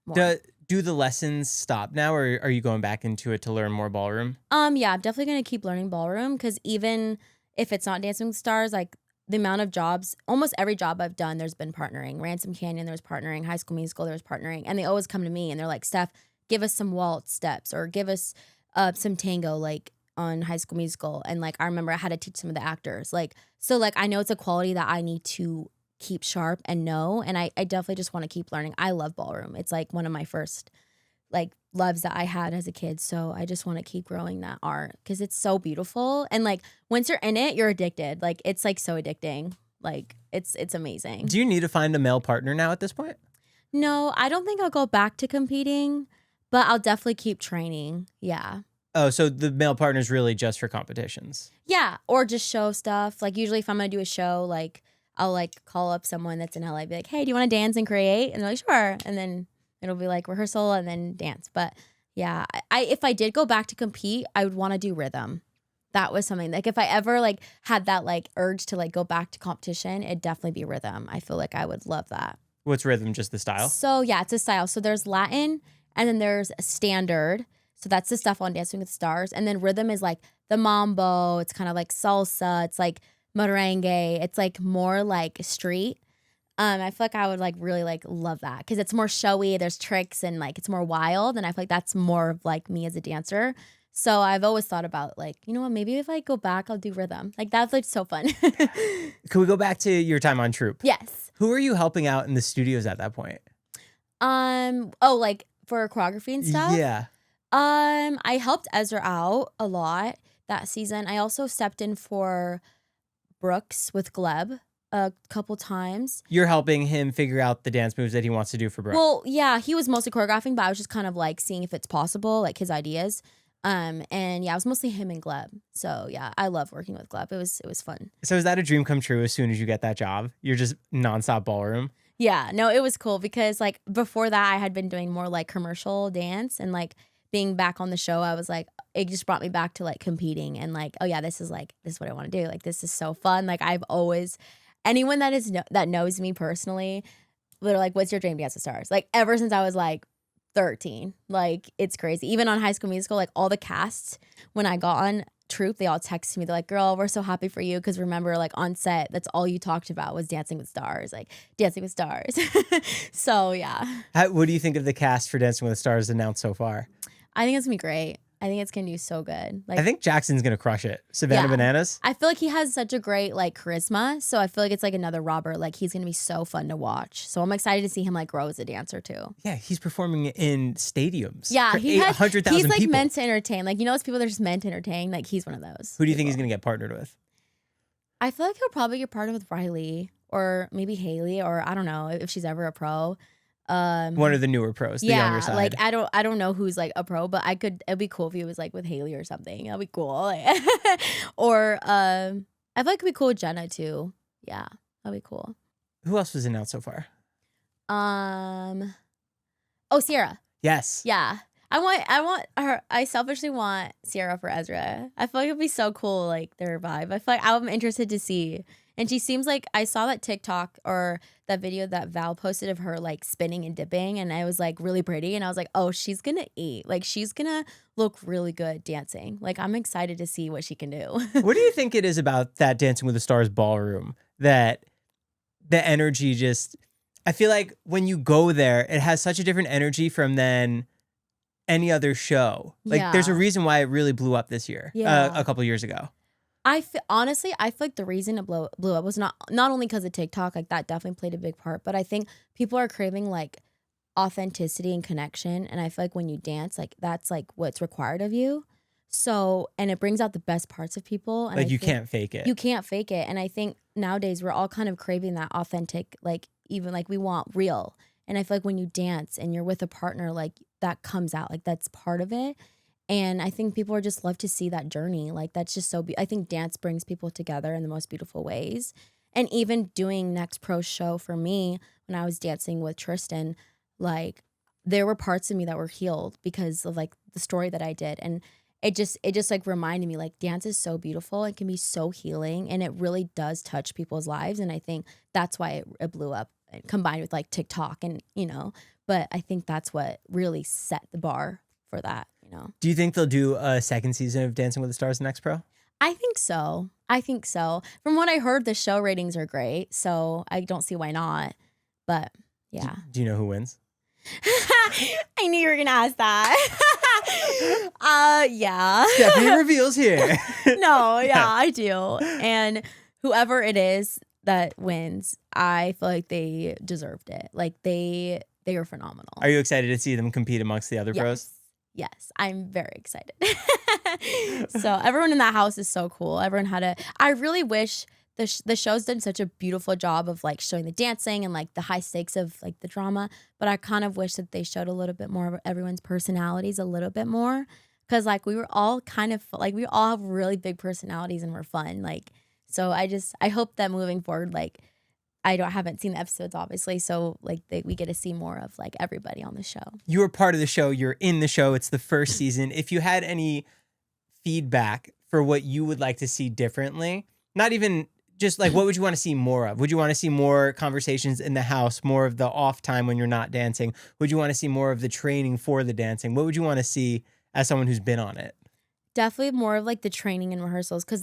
more. Do the lessons stop now, or are you going back into it to learn more ballroom? Yeah, I'm definitely gonna keep learning ballroom because even if it's not Dancing with the Stars, like the amount of jobs, almost every job I've done, there's been partnering. Ransom Canyon, there was partnering. High School Musical, there was partnering, and they always come to me and they're like, "Steph, give us some waltz steps or give us some tango like on High School Musical." And like I remember I had to teach some of the actors, like so like I know it's a quality that I need to keep sharp and know, and I definitely just want to keep learning. I love ballroom. It's like one of my first like loves that I had as a kid. So I just want to keep growing that art because it's so beautiful. And like once you're in it, you're addicted. Like it's like so addicting. Like it's amazing. Do you need to find a male partner now at this point? No, I don't think I'll go back to competing, but I'll definitely keep training. Yeah. Oh, so the male partner is really just for competitions. Yeah. Or just show stuff. Like usually if I'm going to do a show, like I'll like call up someone that's in LA, be like, "Hey, do you want to dance and create?" And they're like, "Sure." And then it'll be like rehearsal and then dance. But yeah, I if I did go back to compete, I would want to do rhythm. That was something like if I ever like had that like urge to like go back to competition, it'd definitely be rhythm. I feel like I would love that. What's rhythm? Just the style? So yeah, it's a style. So there's Latin and then there's a standard. So that's the stuff on Dancing with the Stars. And then rhythm is like the mambo. It's kind of like salsa. It's like merengue. It's like more like street. I feel like I would like really like love that because it's more showy. There's tricks and like it's more wild, and I feel like that's more of like me as a dancer. So I've always thought about like, you know what, maybe if I go back, I'll do rhythm. Like that's like so fun. Can we go back to your time on Troop? Yes. Who are you helping out in the studios at that point? Oh, like for choreography and stuff. Yeah. I helped Ezra out a lot that season. I also stepped in for Brooks with Gleb a couple times. You're helping him figure out the dance moves that he wants to do for Brooke. Well, yeah, he was mostly choreographing, but I was just kind of like seeing if it's possible, like his ideas. And yeah, it was mostly him and Gleb. So yeah, I love working with Gleb. It was fun. So is that a dream come true as soon as you get that job? You're just nonstop ballroom? Yeah, no, it was cool because like before that I had been doing more like commercial dance, and like being back on the show, I was like, it just brought me back to like competing and like, oh yeah, this is what I want to do. Like this is so fun. Like I've always, anyone that knows me personally, they're like, "What's your dream dance with stars?" Like ever since I was like 13, like it's crazy. Even on High School Musical, like all the casts when I got on Troop, they all texted me. They're like, "Girl, we're so happy for you because remember, like on set, that's all you talked about was Dancing with Stars, like Dancing with Stars." So yeah. What do you think of the cast for Dancing with the Stars announced so far? I think it's gonna be great. I think it's gonna do so good. Like I think Jackson's gonna crush it. Savannah Yeah. Bananas. I feel like he has such a great like charisma. So I feel like it's like another Robert. Like he's gonna be so fun to watch. So I'm excited to see him like grow as a dancer too. Yeah, he's performing in stadiums. Yeah, for he has. 100,000 He's like people. meant to entertain. Like you know those people that are just meant to entertain. Like he's one of those. Who do you think he's people. gonna get partnered with? I feel like he'll probably get partnered with Riley or maybe Haley, or I don't know if she's ever a pro. One of the newer pros, the Yeah, younger side. like I don't know who's like a pro, but it'd be cool if he was like with Haley or something. That'd be cool. Like, or I feel like it'd be cool with Jenna too. Yeah, that'd be cool. Who else was announced so far? Oh, Sierra. Yes. Yeah. I want her. I selfishly want Sierra for Ezra. I feel like it'd be so cool, like their vibe. I feel like I'm interested to see. And she seems like, I saw that TikTok or that video that Val posted of her like spinning and dipping, and I was like really pretty, and I was like, oh, she's gonna eat. Like she's gonna look really good dancing. Like I'm excited to see what she can do. What do you think it is about that Dancing with the Stars ballroom that the energy just? I feel like when you go there, it has such a different energy from then any other show. Like there's a Yeah. reason why it really blew up this year, Yeah. a couple years ago. Honestly, I feel like the reason it blew up was not only because of TikTok, like that definitely played a big part, but I think people are craving like authenticity and connection, and I feel like when you dance, like that's like what's required of you. So, and it brings out the best parts of people, and Like I you think can't fake it. you can't fake it, and I think nowadays we're all kind of craving that authentic, like even like we want real, and I feel like when you dance and you're with a partner, like that comes out, like that's part of it. And I think people are just love to see that journey. Like that's just so. I think dance brings people together in the most beautiful ways. And even doing Next Pro show for me, when I was dancing with Tristan, like there were parts of me that were healed because of like the story that I did. And it just like reminded me like dance is so beautiful. It can be so healing and it really does touch people's lives. And I think that's why it blew up combined with like TikTok and, but I think that's what really set the bar for that, Do you think they'll do a second season of Dancing with the Stars Next Pro? I think so. From what I heard, the show ratings are great, so I don't see why not. But yeah. Do you know who wins? I knew you were gonna ask that. Yeah. Stephani reveals here. No, yeah, I do. And whoever it is that wins, I feel like they deserved it. Like they were phenomenal. Are you excited to see them compete amongst the other pros? Yes, I'm very excited. So everyone in that house is so cool. Everyone I really wish the show's done such a beautiful job of like showing the dancing and like the high stakes of like the drama. But I kind of wish that they showed a little bit more of everyone's personalities a little bit more. Cause like we were all kind of like, we all have really big personalities and we're fun. Like, so I hope that moving forward, like haven't seen the episodes obviously. So like we get to see more of like everybody on the show. You were part of the show. You're in the show. It's the first season. If you had any feedback for what you would like to see differently, not even just like, what would you want to see more of? Would you want to see more conversations in the house, more of the off time when you're not dancing? Would you want to see more of the training for the dancing? What would you want to see as someone who's been on it? Definitely more of like the training and rehearsals because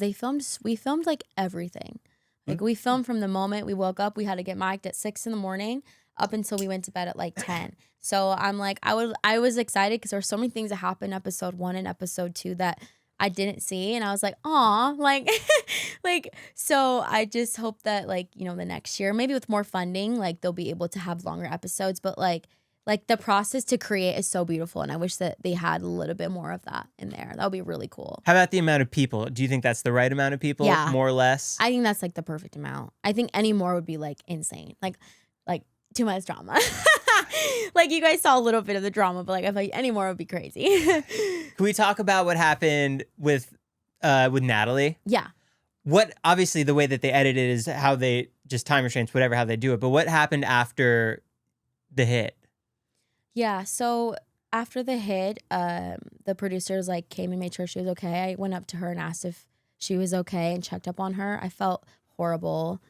we filmed like everything. Like we filmed from the moment we woke up. We had to get mic'd at 6 a.m. up until we went to bed at like 10. So I'm like, I was excited because there were so many things that happened episode 1 and episode 2 that I didn't see. And I was like, aw, like, so I just hope that like, the next year, maybe with more funding, like they'll be able to have longer episodes. But like the process to create is so beautiful. And I wish that they had a little bit more of that in there. That would be really cool. How about the amount of people? Do you think that's the right amount of people? Yeah. More or less? I think that's like the perfect amount. I think any more would be like insane. Like too much drama. Like you guys saw a little bit of the drama, but like I feel like any more would be crazy. Can we talk about what happened with Natalie? Yeah. What obviously the way that they edit it is how they just time restraints, whatever, how they do it. But what happened after the hit? Yeah. So after the hit, the producers like came and made sure she was okay. I went up to her and asked if she was okay and checked up on her. I felt horrible.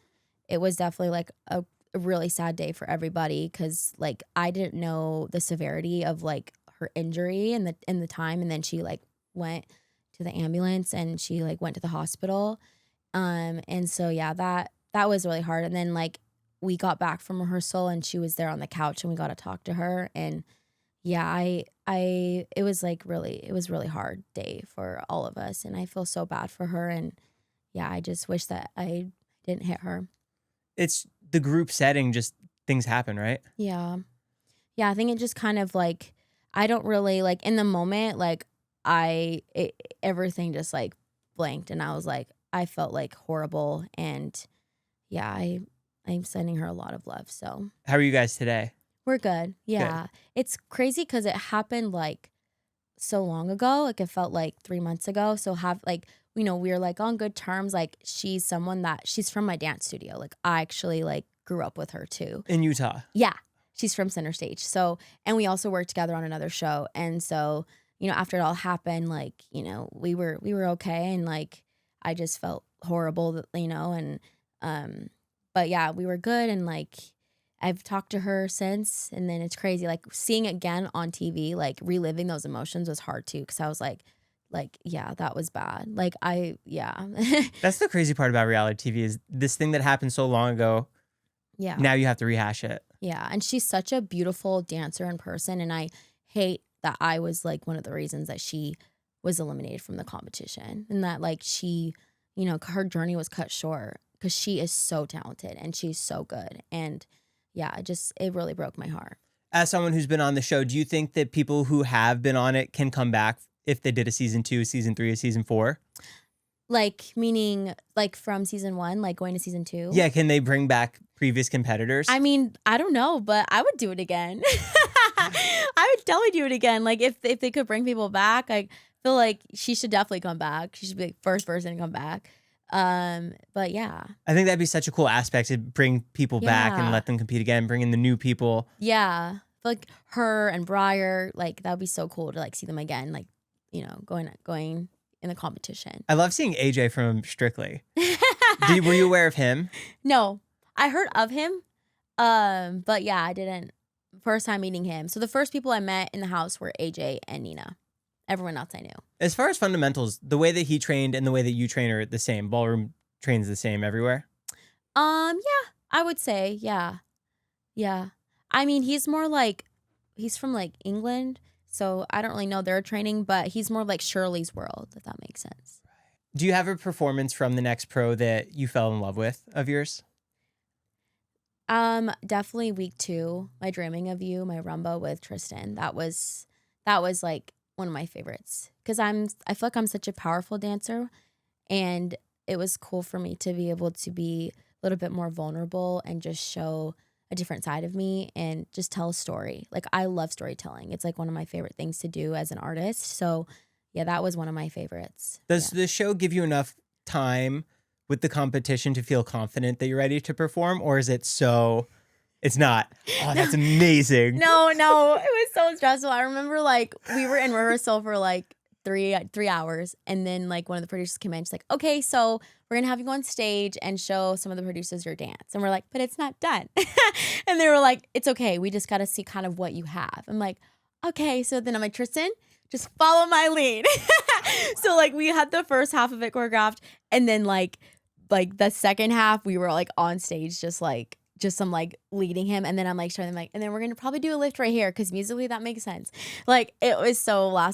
It was definitely like a really sad day for everybody because like I didn't know the severity of like her injury in the time, and then she like went to the ambulance and she like went to the hospital, and so yeah, that was really hard. And then like we got back from rehearsal and she was there on the couch and we got to talk to her, and yeah, it was really hard day for all of us, and I feel so bad for her, and yeah, I just wish that I didn't hit her. It's the group setting, just things happen, right? Yeah. I think it just kind of like, I don't really like in the moment, like everything just like blanked and I was like, I felt like horrible, and yeah, I'm sending her a lot of love. So how are you guys today? We're good. Yeah. Good. It's crazy because it happened like so long ago. Like it felt like 3 months ago. So we were like on good terms. Like she's someone that she's from my dance studio. Like I actually like grew up with her too. In Utah? Yeah. She's from Center Stage. So, and we also worked together on another show. And so, after it all happened, like, we were okay. And like, I just felt horrible, and, but yeah, we were good. And like, I've talked to her since, and then it's crazy. Like seeing it again on TV, like reliving those emotions was hard too. Cause I was like, yeah, that was bad. Like That's the crazy part about reality TV is this thing that happened so long ago. Yeah. Now you have to rehash it. Yeah. And she's such a beautiful dancer in person. And I hate that I was like one of the reasons that she was eliminated from the competition, and that like she, her journey was cut short because she is so talented and she's so good. And yeah, it really broke my heart. As someone who's been on the show, do you think that people who have been on it can come back if they did a season 2, season 3, or season 4? Like, meaning, like, from season 1, like, going to season 2? Yeah, can they bring back previous competitors? I mean, I don't know, but I would do it again. I would definitely do it again. Like, if they could bring people back, I feel like she should definitely come back. She should be the first person to come back. But yeah. I think that'd be such a cool aspect to bring people back and Yeah. let them compete again, bring in the new people. Yeah. I feel like her and Briar, like that would be so cool to like see them again, like, going in the competition. I love seeing AJ from Strictly. Were you aware of him? No, I heard of him. But yeah, I didn't. First time meeting him. So the first people I met in the house were AJ and Nina. Everyone else I knew. As far as fundamentals, the way that he trained and the way that you train are the same. Ballroom trains the same everywhere. Yeah, I would say, yeah. Yeah. I mean, he's from like England, so I don't really know their training, but he's more like Shirley's world, if that makes sense. Do you have a performance from the Next Pro that you fell in love with of yours? Definitely week 2, my Dreaming of You, my rumba with Tristan. That was like one of my favorites because I feel like I'm such a powerful dancer, and it was cool for me to be able to be a little bit more vulnerable and just show a different side of me and just tell a story. Like I love storytelling. It's like one of my favorite things to do as an artist. So yeah, that was one of my favorites. Does the show give you enough time with the competition to feel confident that you're ready to perform, or is it so it's not? Oh, that's amazing. No, it was so stressful. I remember like we were in rehearsal for like 3 hours, and then like one of the producers came in. She's like, "Okay, so we're gonna have you go on stage and show some of the producers your dance." And we're like, "But it's not done." And they were like, "It's okay. We just gotta see kind of what you have." I'm like, "Okay." So then I'm like, "Tristan, just follow my lead." So like we had the first half of it choreographed, and then like the second half we were like on stage just some like leading him, and then I'm like showing them like, and then we're gonna probably do a lift right here because musically that makes sense. Like it was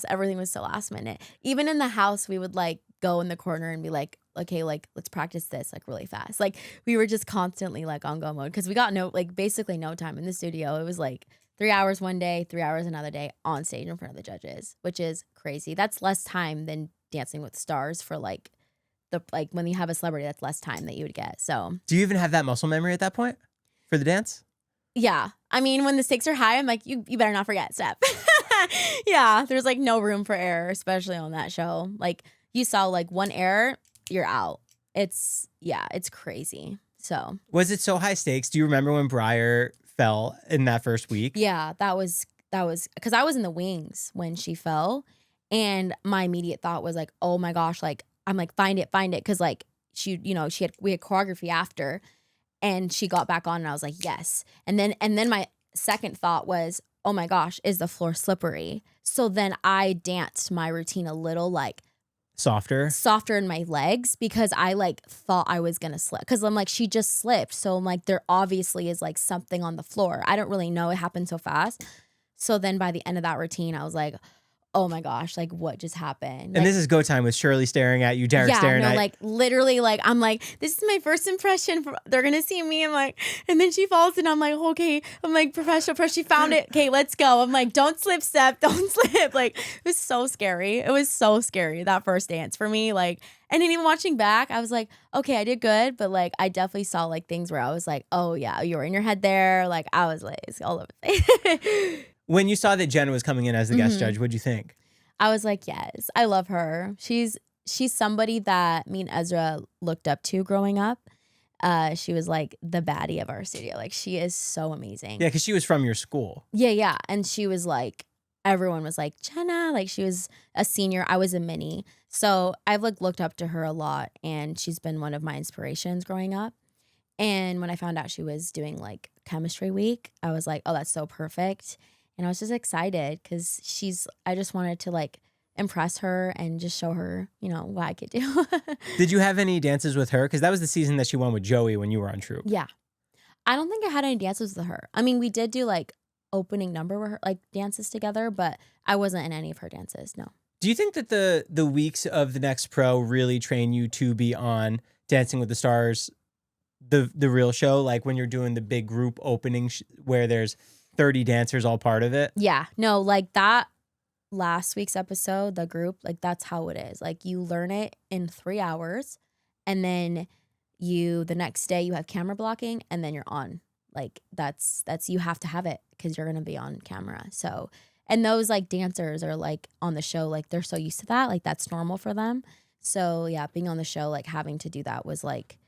everything was so last minute. Even in the house we would like go in the corner and be like, okay, like let's practice this like really fast. Like we were just constantly like on go mode because we got basically no time in the studio. It was like 3 hours one day, 3 hours another day on stage in front of the judges, which is crazy. That's less time than Dancing with the Stars for like when you have a celebrity, that's less time that you would get. So do you even have that muscle memory at that point for the dance? Yeah. I mean, when the stakes are high, I'm like, you better not forget step. Yeah. There's like no room for error, especially on that show. Like you saw like one error, you're out. It's crazy. So was it so high stakes? Do you remember when Briar fell in that first week? Yeah, that was because I was in the wings when she fell, and my immediate thought was like, oh my gosh, like I'm like, find it, because like we had choreography after, and she got back on, and I was like, yes. And then my second thought was, oh my gosh, is the floor slippery? So then I danced my routine a little like softer in my legs because I like thought I was gonna slip because I'm like, she just slipped. So I'm like, there obviously is like something on the floor. I don't really know. It happened so fast. So then by the end of that routine, I was like, oh my gosh, like what just happened? And this is go time with Shirley staring at you, Derek staring at you. Like literally, like I'm like, this is my first impression. They're gonna see me. I'm like, and then she falls, and I'm like, okay. I'm like, professional press. She found it. Okay, let's go. I'm like, don't slip, step, don't slip. Like it was so scary. It was so scary that first dance for me. Like, and then even watching back, I was like, okay, I did good, but like I definitely saw like things where I was like, oh yeah, you were in your head there. Like I was like, it's all over the place. When you saw that Jenna was coming in as the guest judge, what'd you think? I was like, yes, I love her. She's somebody that me and Ezra looked up to growing up. She was like the baddie of our studio. Like she is so amazing. Yeah, because she was from your school. Yeah. And she was like, everyone was like, Jenna. Like she was a senior. I was a mini. So I've like looked up to her a lot, and she's been one of my inspirations growing up. And when I found out she was doing like chemistry week, I was like, oh, that's so perfect. And I was just excited because I just wanted to like impress her and just show her, what I could do. Did you have any dances with her? Because that was the season that she won with Joey when you were on Troop. Yeah. I don't think I had any dances with her. I mean, we did do like opening number with her, like dances together, but I wasn't in any of her dances. No. Do you think that the weeks of the Next Pro really train you to be on Dancing with the Stars, the real show? Like when you're doing the big group opening where there's 30 dancers all part of it? Yeah. No, like that last week's episode, the group, like that's how it is. Like you learn it in 3 hours, and then the next day you have camera blocking, and then you're on. Like that's you have to have it because you're going to be on camera. So, and those like dancers are like on the show, like they're so used to that. Like that's normal for them. So yeah, being on the show, like having to do that was like,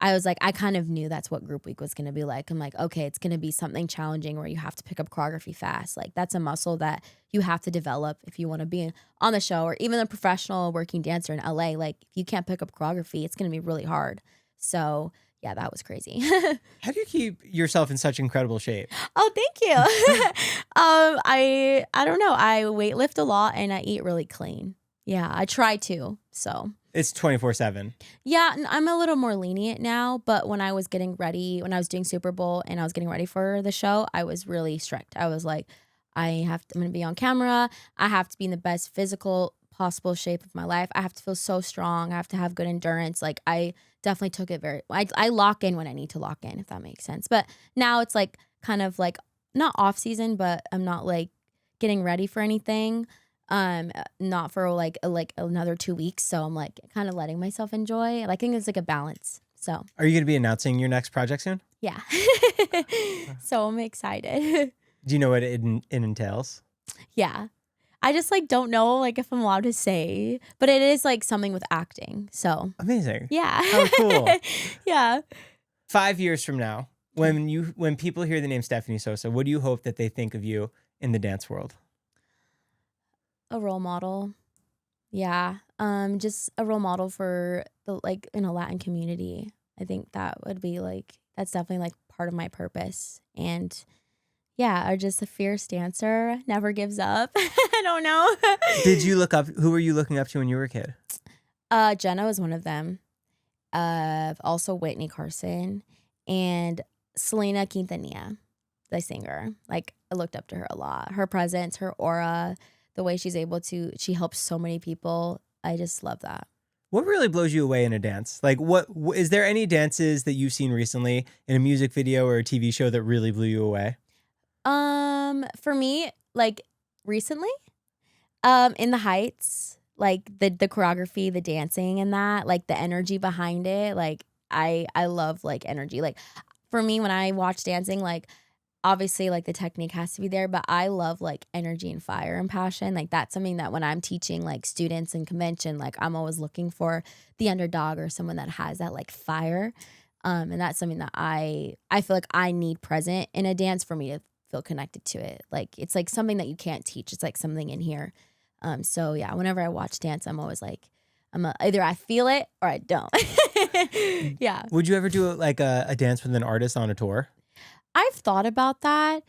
I was like, I kind of knew that's what group week was going to be like. I'm like, okay, it's going to be something challenging where you have to pick up choreography fast. Like that's a muscle that you have to develop if you want to be on the show, or even a professional working dancer in LA. Like if you can't pick up choreography, it's going to be really hard. So yeah, that was crazy. How do you keep yourself in such incredible shape? Oh, thank you. I don't know. I weight lift a lot and I eat really clean. Yeah, I try to. So It's 24/7. yeah, I'm a little more lenient now, but when I was getting ready, when I was doing Super Bowl and I was getting ready for the show, I was really strict. I was like, I'm gonna be on camera. I have to be in the best physical possible shape of my life. I have to feel so strong. I have to have good endurance. Like I definitely took it I lock in when I need to lock in, if that makes sense. But now it's like kind of like not off season, but I'm not like getting ready for anything. Not for like another 2 weeks. So I'm like kind of letting myself enjoy. I think it's like a balance. So Are you going to be announcing your next project soon? yeah. So I'm excited. Do you know what it entails? Yeah. I just like don't know like if I'm allowed to say, but it is like something with acting. So Amazing. yeah. How cool. Yeah. 5 years from now, when people hear the name Stephani Sosa, what do you hope that they think of you in the dance world? A role model. Yeah. Just a role model for the like in a Latin community. I think that would be like that's definitely like part of my purpose. And yeah, or just a fierce dancer, never gives up. I don't know. Did you look up, who were you looking up to when you were a kid? Jenna was one of them. Also Whitney Carson and Selena Quintanilla, the singer. Like I looked up to her a lot. Her presence, her aura, the way she helps so many people. I just love that. What really blows you away in a dance? Like is there any dances that you've seen recently in a music video or a TV show that really blew you away? For me, like recently, In the Heights, like the choreography, the dancing and that, like the energy behind it, like I love like energy. Like for me when I watch dancing, like obviously like the technique has to be there, but I love like energy and fire and passion. Like that's something that when I'm teaching like students in convention, like I'm always looking for the underdog or someone that has that like fire. And that's something that I feel like I need present in a dance for me to feel connected to it. Like it's like something that you can't teach. It's like something in here. So yeah, whenever I watch dance, I'm always like, either I feel it or I don't. Yeah. Would you ever do like a dance with an artist on a tour? I've thought about that.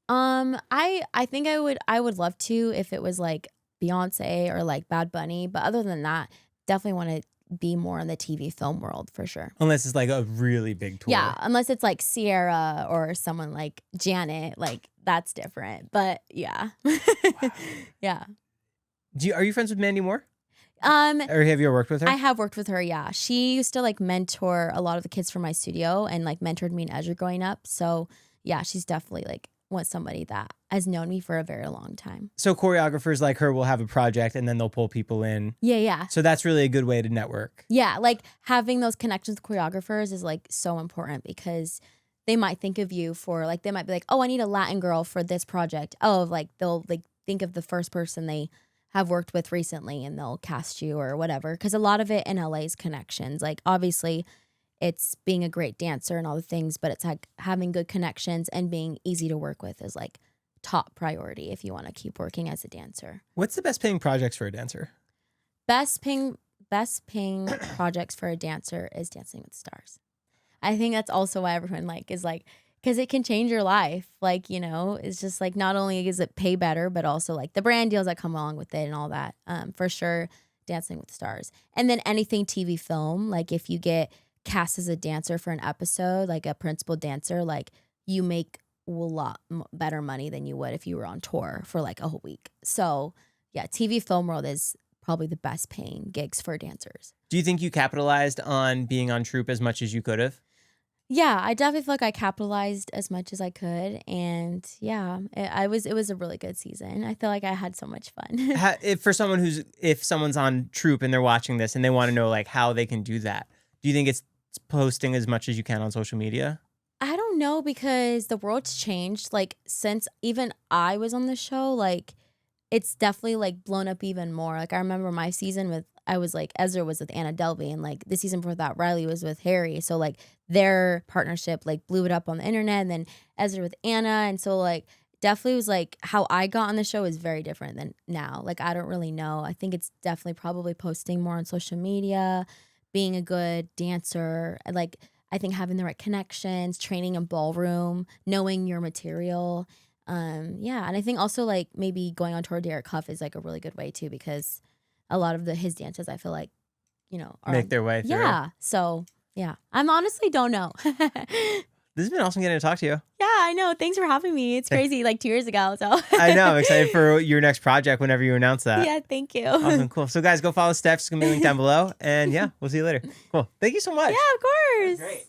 I think I would love to if it was like Beyonce or like Bad Bunny, but other than that, definitely want to be more in the TV film world for sure. Unless it's like a really big tour. Yeah, unless it's like Sierra or someone like Janet, like that's different. But yeah. Yeah. Are you friends with Mandy Moore? Um Or have you ever worked with her? I have worked with her, yeah. She used to like mentor a lot of the kids from my studio and like mentored me and Ezra growing up. So yeah, she's definitely like somebody that has known me for a very long time. So choreographers like her will have a project and then they'll pull people in. Yeah. So that's really a good way to network. Yeah, like having those connections with choreographers is like so important because they might think of you for like they might be like, oh, I need a Latin girl for this project. Oh, like they'll like think of the first person they have worked with recently and they'll cast you or whatever. Because a lot of it in LA is connections. Like obviously it's being a great dancer and all the things, but it's like having good connections and being easy to work with is like top priority if you want to keep working as a dancer. What's the best paying projects for a dancer? Best paying projects for a dancer is Dancing with the Stars. I think that's also why everyone like is like because it can change your life. Like, you know, it's just like not only is it pay better, but also like the brand deals that come along with it and all that. For sure, Dancing with the Stars. And then anything TV film, like if you get cast as a dancer for an episode, like a principal dancer, like you make a lot better money than you would if you were on tour for like a whole week. So yeah, TV film world is probably the best paying gigs for dancers. Do you think you capitalized on being on troupe as much as you could have? Yeah, I definitely feel like I capitalized as much as I could, and yeah, it was a really good season. I feel like I had so much fun. If someone's on troupe and they're watching this and they want to know like how they can do that, do you think it's posting as much as you can on social media? I don't know because the world's changed. Like since even I was on the show, like it's definitely like blown up even more. Like I remember my season with I was like, Ezra was with Anna Delvey, and like the season before that, Riley was with Harry. So like their partnership like blew it up on the internet, and then Ezra with Anna. And so like definitely was like how I got on the show is very different than now. Like I don't really know. I think it's definitely probably posting more on social media, being a good dancer, like I think having the right connections, training in ballroom, knowing your material. Yeah, and I think also like maybe going on tour with Derek Huff is like a really good way too, because a lot of his dances I feel like, are Make their way through. Yeah. So yeah. I'm honestly don't know. This has been awesome getting to talk to you. Yeah, I know. Thanks for having me. It's crazy, like 2 years ago. So I know. I'm excited for your next project whenever you announce that. Yeah, thank you. Awesome, cool. So guys, go follow Steph. She's gonna be linked down below. And yeah, we'll see you later. Cool. Thank you so much. Yeah, of course. Great.